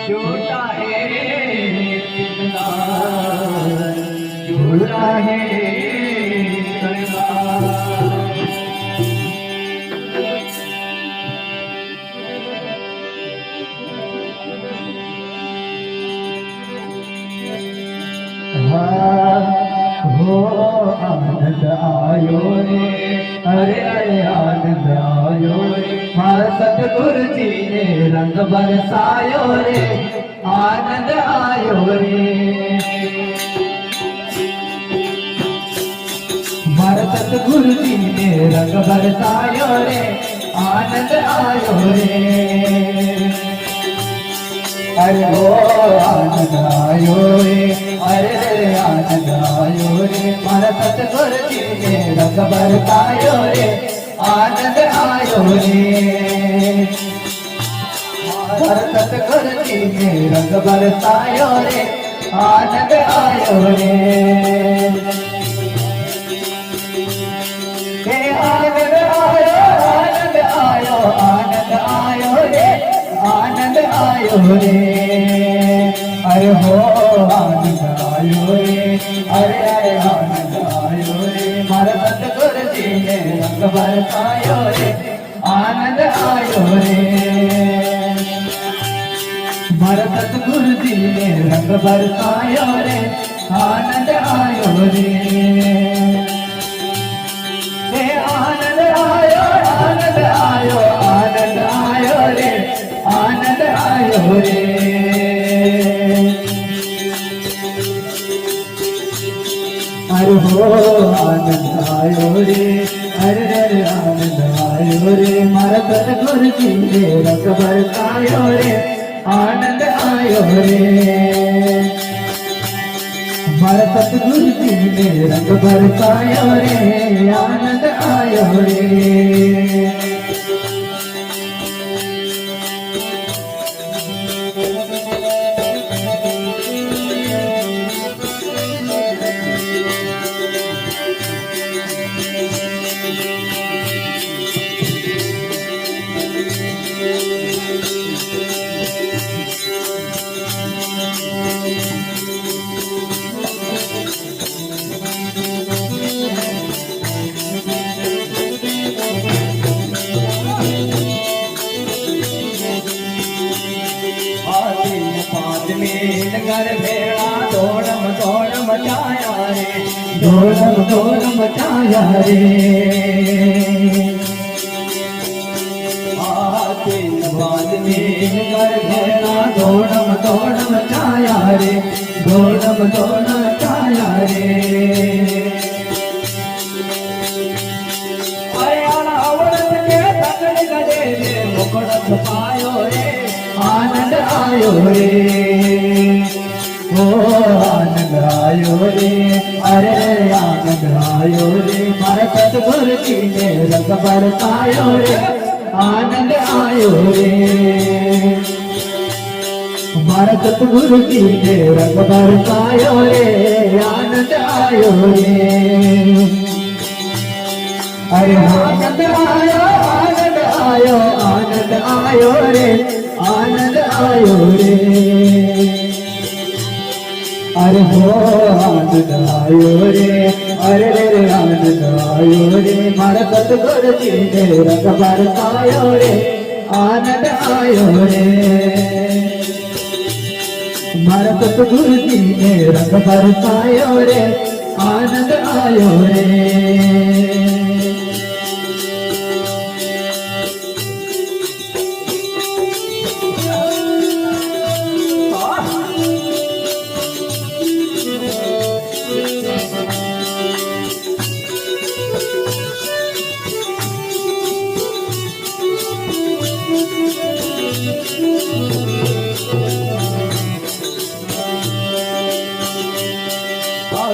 झूठा है झूठा है हो आनंद आयो रे अरे अरे आनंद आयो रे मारा सतगुरु जी ने रंग बरसायो रे आनंद आयो रे मारा सतगुरु जी ने रंग बरसायो रे आनंद आयो रे अरे हो आनंद आयो रे अरे आनंद आयो रे मारा सतगुरु जी ने रंग बरसायो रे आनंद आयो रे मारा सतगुरु जी ने रंग बरसायो रे आनंद आयो रे आनंद आयो आनंद आयो आनंद आयो रे आनंद आयो रे अरे हो आनंद आयो रे अरे अरे आनंद आयो रे मारा सतगुरु जी ने रंग बरसायो रे आनंद आयो रे मारा सतगुरु जी ने रंग बरसायो रे आनंद आयो रे आनंद आयो आनंद आयो आनंद आयो रे आनंद आयो रे अरे हो आनंद आयो रे अरे अरे आनंद आयो रे मारा सतगुरु जी ने रंग बरसायो रे आनंद आयो रे मारा सतगुरु जी ने रंग बरसायो रे आनंद आयो रे घर भेड़ा दौड़ मचाया रे दौड़ मचाया रे तीन बाद में घर भेड़ा दौड़ मचाया रे दौड़ मचाया रे मुकुट पायो रे आनंद आयो रे ओ आनंद आयो रे अरे आनंद आयो रे मारा सतगुरु जी ने रंग बरसायो रे आनंद आयो रे मारा सतगुरु जी ने रंग बरसायो रे आनंद आयो रे अरे आनंद आयो आनंद आयो आनंद आयो रे आनंद आयो रे अरे हो आनंद आयो रे अरे रे आनंद आयो रे मारा सतगुरु जी ने रंग बरसायो रे आनंद आयो रे मारा सतगुरु जी ने रंग बरसायो रे आनंद आयो रे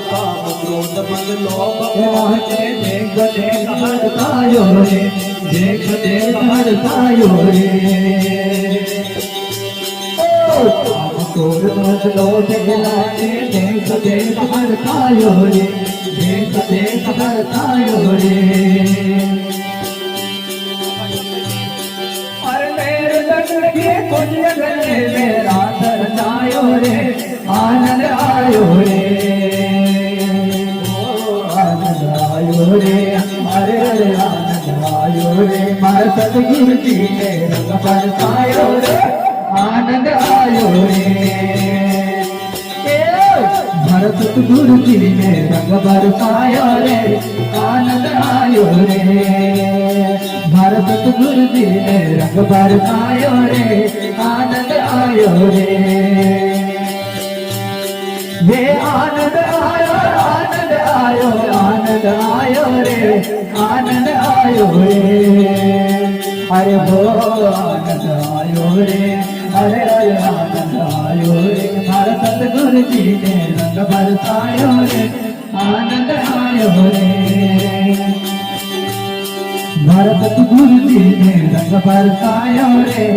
काम क्रोध मद लोभ देख देख हरतायो रे देख देख हरतायो रे काम क्रोध मद लोभ देख देख हरतायो रे देख देख हरतायो रे के कुछ गले में रात रचायो रे आनंद आयो रे आनंद आयो रे अरे अरे आनंद आयो रे मार सतगुरु जी ने रंग बरसायो रे आनंद आयो रे मार सतगुरु जी ने रंग बरसायो रे आनंद आयो रे मार सतगुरु जी ने रंग बरसायो रे आनंद आयो रे ये आनंद आयो आनंद आयो आनंद आयो रे आनंद आयो रे अरे हो आनंद आयो रे अरे अरे आनंद आयो रे मारा सतगुरु जी ने रंग बरसायो रे आनंद आयो रे मारा सतगुरु जी ने रंग बरसायो रे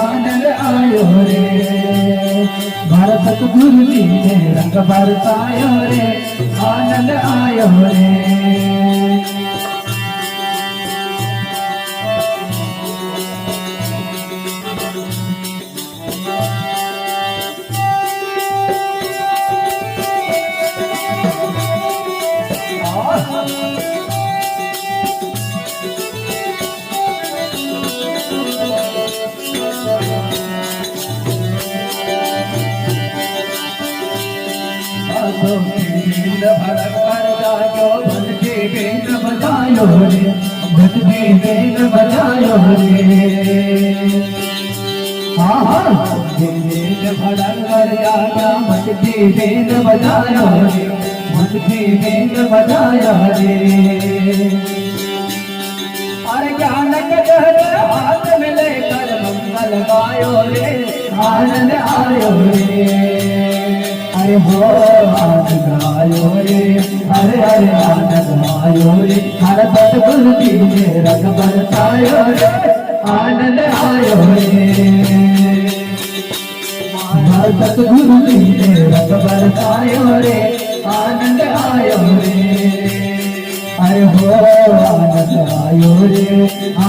आनंद आयो रे मारा सतगुरु जी ने रंग बरसायो रे आनंद आयो रे बजायो रे भक्ति बेन बजायो रे हाँ हाँ बेन भड़क कर जागा भक्ति बेन बजायो रे भक्ति बेन बजायो रे अरे ज्ञान के हाथ में लेकर मंगल गायो रे आनंद आयो रे अरे हो आनंद आयो रे अरे अरे आनंद आयो रे हर सतगुरु जी ने रंग बरसायो रे आनंद आयो रे हर सतगुरु जी ने रंग बरसायो रे आनंद आयो रे अरे हो आनंद आयो रे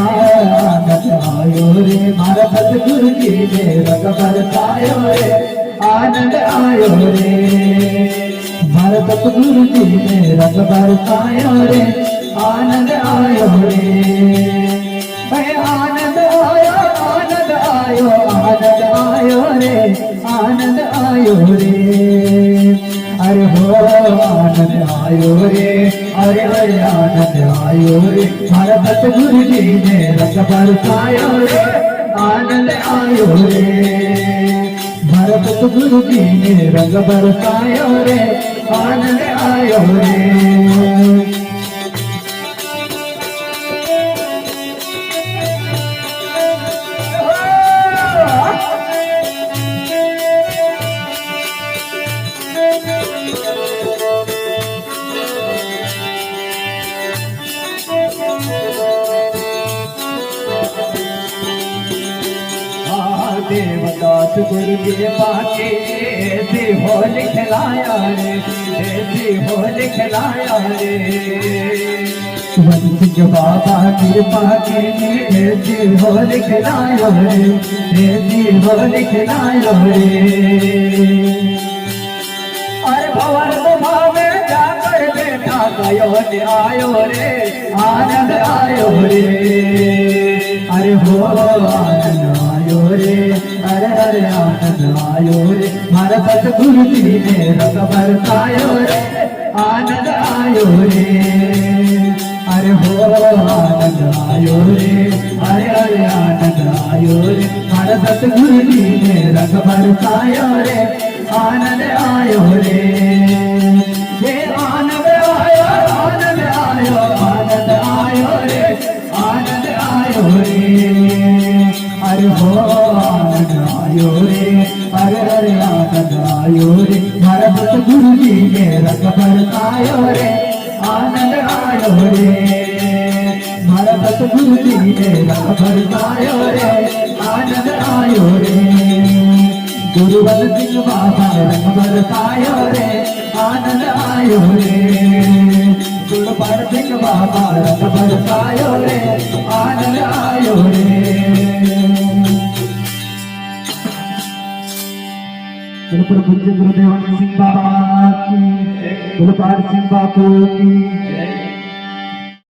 आनंद आयो रे हर सतगुरु जी ने रंग बरसायो रे आनंद आयो रे भारत सतगुरु जी ने रंग बरसायो रे आनंद आयो रे आनंद आयो आनंद आयो आनंद आयो रे आनंद आयो रे अरे हो आनंद आयो रे अरे अरे आनंद आयो रे भारत सतगुरु जी ने रंग बरसायो रे आनंद आयो रे भारत सतगुरु जी ने रंग बरसायो रे आनंद आयो रे देवदास गुरु जी पाके ऐसी हो लिखलाया रे ऐसी हो लिखलाया रे सिंह बाबा कृपा के ऐसी हो लिखलाया रे ऐसी हो लिखलाया रे अरे भवन भावे जाकर बेटा गयो आयो रे आनंद आयो रे अरे हो आनंद आयो रे अरे अरे आनंद आयो रे मारा सतगुरु जी ने रंग बरसायो रे आनंद आयो रे अरे हो आनंद आयो रे अरे अरे आनंद आयो रे मारा सतगुरु जी ने रंग बरसायो रे आनंद आयो रे ये आनंद आयो आनंद आयो आनंद आयो रे आनंद आयो रे अरे हो आनंद आयो रे अरे अरे आनंद आयो रे मारा सतगुरु जी ने रंग बरसायो रे आनंद आयो रे मारा सतगुरु जी ने रंग बरसायो रे आनंद आयो रे गुरुवल सिंह बाबा रंग बरसायो रे आनंद आयो रे गुरुपाल सिंह बाबा रंग बरसायो रे आनंद आयो रे पूज्य गुरुदेव सिंह बाबा की, गुरुपाल सिंह बापू की।